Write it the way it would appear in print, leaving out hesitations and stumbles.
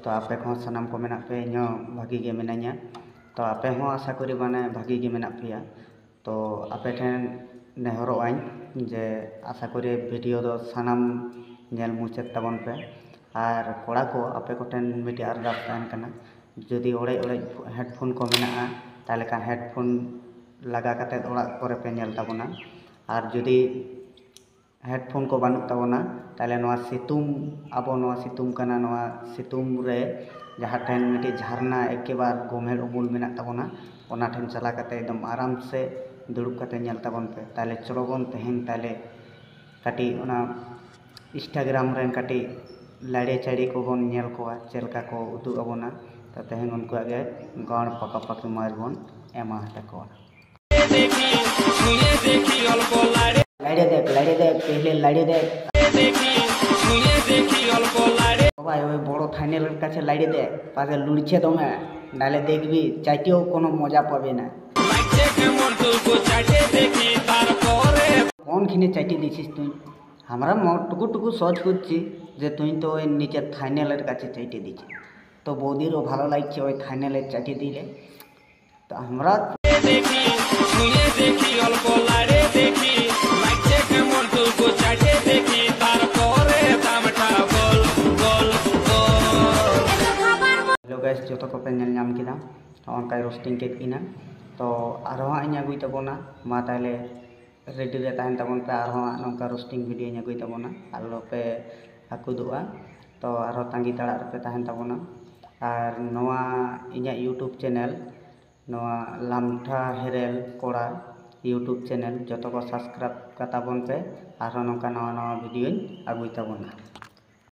तो आपे को सानाम को मेना पे इन भागी गे मिनाया तो आपे हो आशा करी माने भागी गे मेना पेया तो आपे ठेन नेहरो आइन जे आशा करी वीडियो दो सानाम नेल मुचाद ताबन पे और कोड़ा को आपे को ठेन मिटी अरदास ताहन कना जदि ओड़े ओड़े हेडफोन को मेना ताले का हेडफोन लगा कते ओड़ा करे पे नेल ताबना और जदि हेडफोन को बानुक ताबना ताले नोआ सितुम आबो नोआ सितुम कना नोआ सितुम रे जहाँ ठेन मिटी झरना एके बार गोमेल उमुल मेना ताबना ओना ठेन चला कते एकदम आराम से दुड़ुब कते नेल ताबन पे ताले चलोबन तेहेन ताले काटी ओना इंस्टाग्राम रेन काटी लाड़े चाड़ी को बन नेल कोआ चेलका को उदु अबोना तो तेहेन उनको आगे गण पका पकी मार बन एमा हटको लाड़े देख पहले लाड़े देख भाई ওই বড় ফাইনালের কাছে লাড়ি দে পাশে লুড়ছে দমে নালে দেখবি চাইতেও কোনো মজা পাবে না কোনখানে চাইতে দিছিস তুই আমরা টুকু টুকু সহজ করছি যে তুই তো ওই নিচের ফাইনালের কাছে চাইতে দিছিস তো বৌদিরও ভালো লাগছে ওই ফাইনালের চাইতে দিলে তো আমরা जो को पे नाम किदा उनका रोस्टिंग के किना तो आरोहा इन अगुई तबना मा ताले रेडी रे ताहन तबन पे आरोहा नोका रोस्टिंग वीडियो इन अगुई तबना आलो पे आकुदुआ तो आरो तांगी ताड़ा पे ताहन तबना और नोआ इኛ यूट्यूब चैनल नोआ लामठा हेरेल कोड़ा यूट्यूब चैनल जो को सब्सक्राइब कताबन पे आरो नोका नवा नवा वीडियो अगुई तबना।